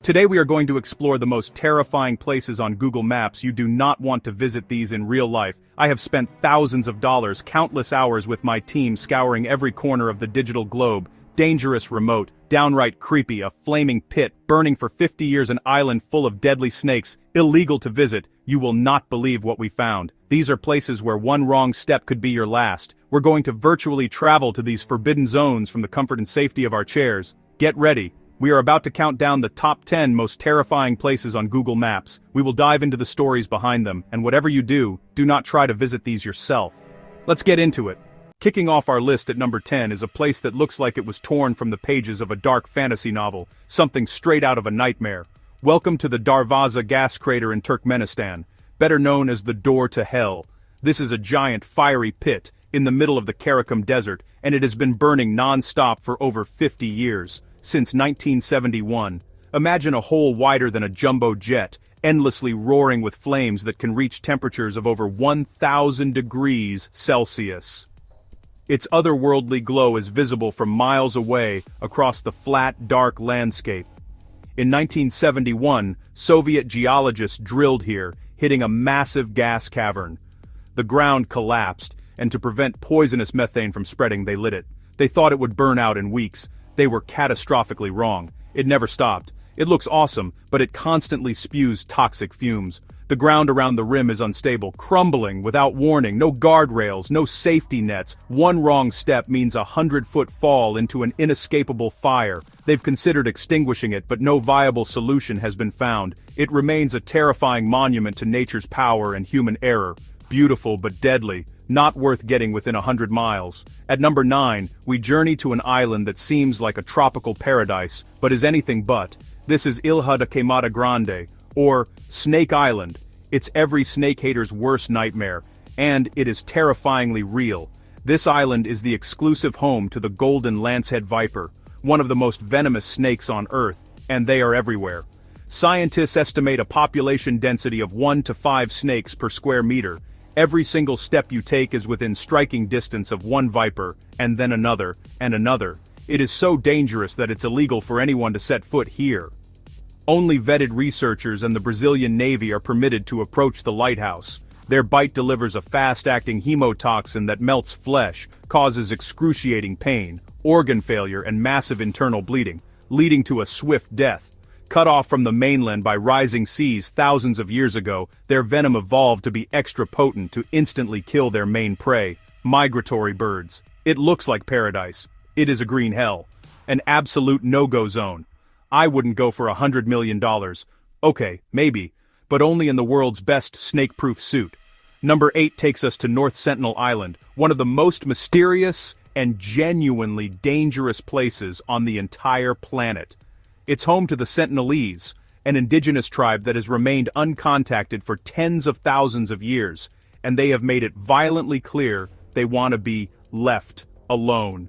Today we are going to explore the most terrifying places on Google Maps. You do not want to visit these in real life. I have spent thousands of dollars, countless hours with my team scouring every corner of the digital globe. Dangerous, remote, downright creepy, a flaming pit, burning for 50 years, an island full of deadly snakes, illegal to visit. You will not believe what we found. These are places where one wrong step could be your last. We're going to virtually travel to these forbidden zones from the comfort and safety of our chairs. Get ready. We are about to count down the top 10 most terrifying places on Google Maps. We will dive into the stories behind them, and whatever you do not try to visit these yourself. Let's get into it. Kicking off our list at number 10 is a place that looks like it was torn from the pages of a dark fantasy novel, something straight out of a nightmare. Welcome to the Darvaza gas crater in Turkmenistan, better known as the Door to Hell. This is a giant fiery pit in the middle of the Karakum Desert, and it has been burning non-stop for over 50 years. Since 1971, imagine a hole wider than a jumbo jet, endlessly roaring with flames that can reach temperatures of over 1,000 degrees Celsius. Its otherworldly glow is visible from miles away across the flat, dark landscape. In 1971, Soviet geologists drilled here, hitting a massive gas cavern. The ground collapsed, and to prevent poisonous methane from spreading, they lit it. They thought it would burn out in weeks. They were catastrophically wrong. It never stopped. It looks awesome, but it constantly spews toxic fumes. The ground around the rim is unstable, crumbling without warning, no guardrails, no safety nets. One wrong step means a 100-foot fall into an inescapable fire. They've considered extinguishing it, but no viable solution has been found. It remains a terrifying monument to nature's power and human error. Beautiful but deadly. Not worth getting within 100 miles. At number 9, we journey to an island that seems like a tropical paradise, but is anything but. This is Ilha de Queimada Grande, or Snake Island. It's every snake hater's worst nightmare, and it is terrifyingly real. This island is the exclusive home to the golden lancehead viper, one of the most venomous snakes on Earth, and they are everywhere. Scientists estimate a population density of 1 to 5 snakes per square meter. Every single step you take is within striking distance of one viper, and then another, and another. It is so dangerous that it's illegal for anyone to set foot here. Only vetted researchers and the Brazilian Navy are permitted to approach the lighthouse. Their bite delivers a fast-acting hemotoxin that melts flesh, causes excruciating pain, organ failure, and massive internal bleeding, leading to a swift death. Cut off from the mainland by rising seas thousands of years ago, their venom evolved to be extra potent to instantly kill their main prey, migratory birds. It looks like paradise. It is a green hell. An absolute no-go zone. I wouldn't go for $100 million. Okay, maybe, but only in the world's best snake-proof suit. Number 8 takes us to North Sentinel Island, one of the most mysterious and genuinely dangerous places on the entire planet. It's home to the Sentinelese, an indigenous tribe that has remained uncontacted for tens of thousands of years, and they have made it violently clear they want to be left alone.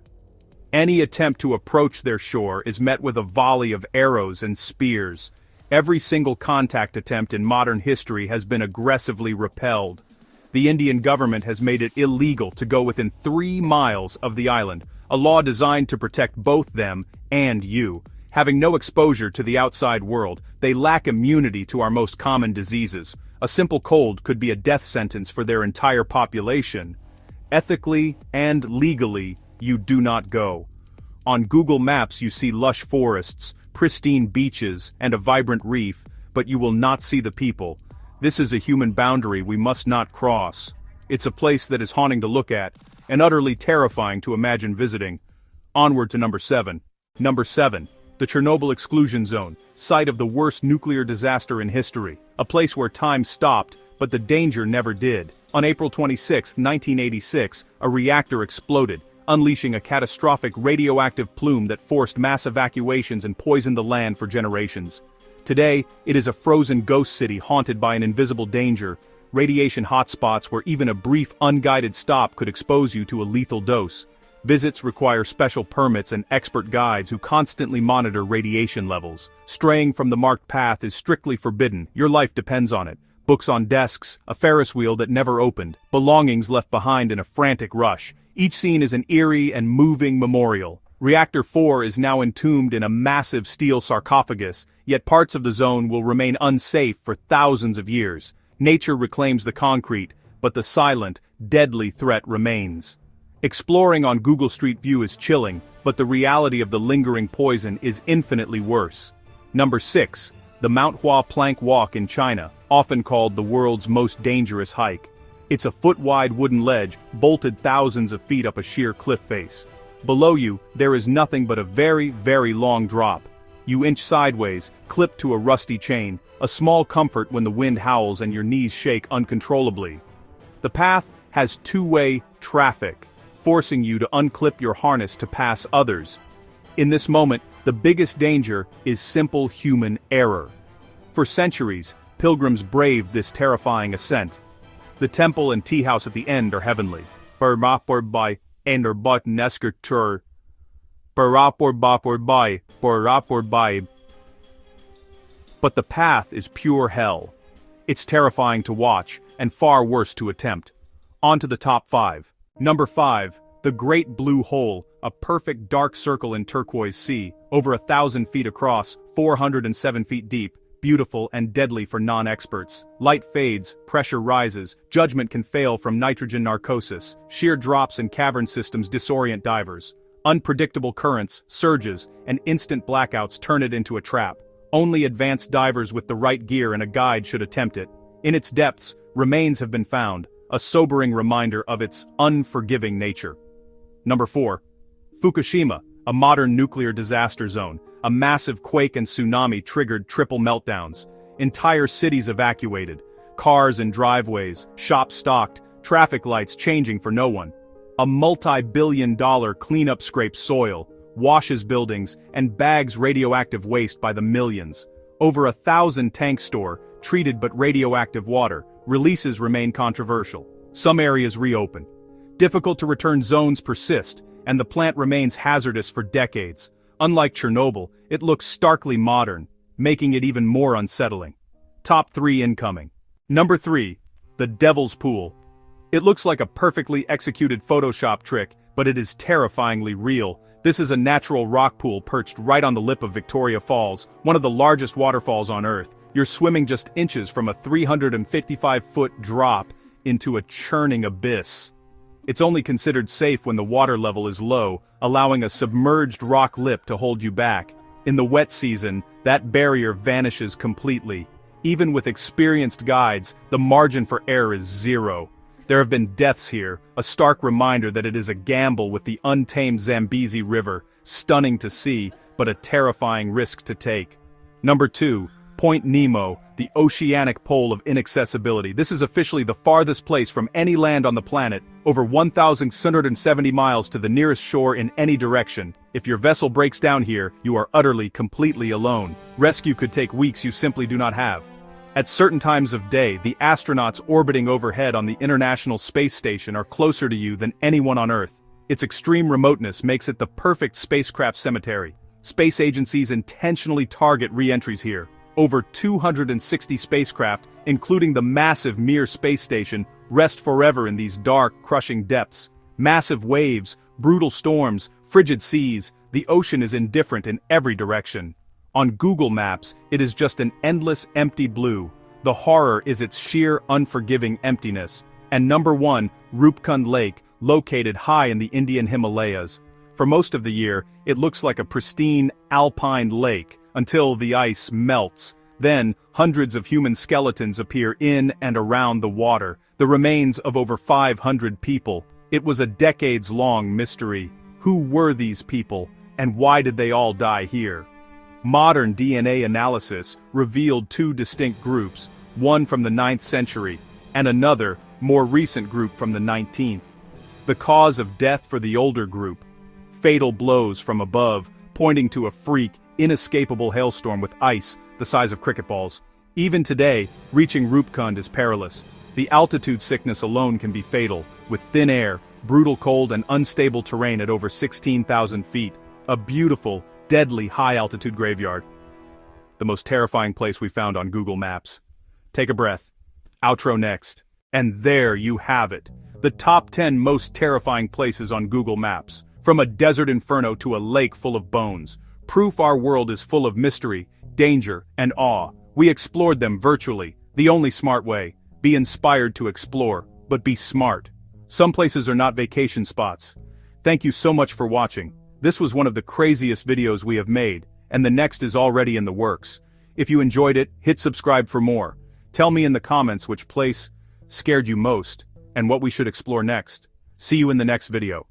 Any attempt to approach their shore is met with a volley of arrows and spears. Every single contact attempt in modern history has been aggressively repelled. The Indian government has made it illegal to go within 3 miles of the island, a law designed to protect both them and you. Having no exposure to the outside world, they lack immunity to our most common diseases. A simple cold could be a death sentence for their entire population. Ethically and legally, you do not go. On Google Maps you see lush forests, pristine beaches, and a vibrant reef, but you will not see the people. This is a human boundary we must not cross. It's a place that is haunting to look at, and utterly terrifying to imagine visiting. Onward to number 7. Number 7. The Chernobyl Exclusion Zone, site of the worst nuclear disaster in history. A place where time stopped, but the danger never did. On April 26, 1986, a reactor exploded, unleashing a catastrophic radioactive plume that forced mass evacuations and poisoned the land for generations. Today, it is a frozen ghost city haunted by an invisible danger, radiation hotspots where even a brief unguided stop could expose you to a lethal dose. Visits require special permits and expert guides who constantly monitor radiation levels. Straying from the marked path is strictly forbidden. Your life depends on it. Books on desks, a Ferris wheel that never opened, belongings left behind in a frantic rush. Each scene is an eerie and moving memorial. Reactor 4 is now entombed in a massive steel sarcophagus, yet parts of the zone will remain unsafe for thousands of years. Nature reclaims the concrete, but the silent, deadly threat remains. Exploring on Google Street View is chilling, but the reality of the lingering poison is infinitely worse. Number 6. The Mount Hua Plank Walk in China, often called the world's most dangerous hike. It's a foot-wide wooden ledge, bolted thousands of feet up a sheer cliff face. Below you, there is nothing but a very, very long drop. You inch sideways, clipped to a rusty chain, a small comfort when the wind howls and your knees shake uncontrollably. The path has two-way traffic, forcing you to unclip your harness to pass others. In this moment, the biggest danger is simple human error. For centuries, pilgrims braved this terrifying ascent. The temple and tea house at the end are heavenly. But the path is pure hell. It's terrifying to watch, and far worse to attempt. On to the top 5. Number 5. The Great Blue Hole, a perfect dark circle in turquoise sea, over 1,000 feet across, 407 feet deep, beautiful and deadly for non-experts. Light fades, pressure rises, judgment can fail from nitrogen narcosis, sheer drops and cavern systems disorient divers. Unpredictable currents, surges, and instant blackouts turn it into a trap. Only advanced divers with the right gear and a guide should attempt it. In its depths, remains have been found, a sobering reminder of its unforgiving nature. Number 4. Fukushima, a modern nuclear disaster zone. A massive quake and tsunami triggered triple meltdowns. Entire cities evacuated. Cars in driveways, shops stocked, traffic lights changing for no one. A multi-billion-dollar cleanup scrapes soil, washes buildings, and bags radioactive waste by the millions. Over 1,000 tanks store, treated but radioactive water. Releases remain controversial. Some areas reopen. Difficult to return zones persist, and the plant remains hazardous for decades. Unlike Chernobyl, it looks starkly modern, making it even more unsettling. Top 3 incoming. Number 3. The Devil's Pool. It looks like a perfectly executed Photoshop trick, but it is terrifyingly real. This is a natural rock pool perched right on the lip of Victoria Falls, one of the largest waterfalls on Earth. You're swimming just inches from a 355-foot drop into a churning abyss. It's only considered safe when the water level is low, allowing a submerged rock lip to hold you back. In the wet season, that barrier vanishes completely. Even with experienced guides, the margin for error is zero. There have been deaths here, a stark reminder that it is a gamble with the untamed Zambezi River, stunning to see, but a terrifying risk to take. Number 2. Point Nemo, the oceanic pole of inaccessibility. This is officially the farthest place from any land on the planet, over 1,670 miles to the nearest shore in any direction. If your vessel breaks down here, you are utterly, completely alone. Rescue could take weeks you simply do not have. At certain times of day, the astronauts orbiting overhead on the International Space Station are closer to you than anyone on Earth. Its extreme remoteness makes it the perfect spacecraft cemetery. Space agencies intentionally target re-entries here. Over 260 spacecraft, including the massive Mir space station, rest forever in these dark, crushing depths. Massive waves, brutal storms, frigid seas, the ocean is indifferent in every direction. On Google Maps, it is just an endless empty blue. The horror is its sheer unforgiving emptiness. And number 1, Rupkund Lake, located high in the Indian Himalayas. For most of the year, it looks like a pristine, alpine lake, until the ice melts. Then, hundreds of human skeletons appear in and around the water, the remains of over 500 people. It was a decades-long mystery. Who were these people, and why did they all die here? Modern DNA analysis revealed 2 distinct groups, one from the 9th century, and another, more recent group from the 19th. The cause of death for the older group: fatal blows from above, pointing to a freak, inescapable hailstorm with ice the size of cricket balls. Even today, reaching Rupkund is perilous. The altitude sickness alone can be fatal, with thin air, brutal cold and unstable terrain at over 16,000 feet. A beautiful, deadly high-altitude graveyard. The most terrifying place we found on Google Maps. Take a breath. Outro next. And there you have it. The top 10 most terrifying places on Google Maps. From a desert inferno to a lake full of bones, proof our world is full of mystery, danger, and awe. We explored them virtually, the only smart way. Be inspired to explore, but be smart. Some places are not vacation spots. Thank you so much for watching. This was one of the craziest videos we have made, and the next is already in the works. If you enjoyed it, hit subscribe for more. Tell me in the comments which place scared you most, and what we should explore next. See you in the next video.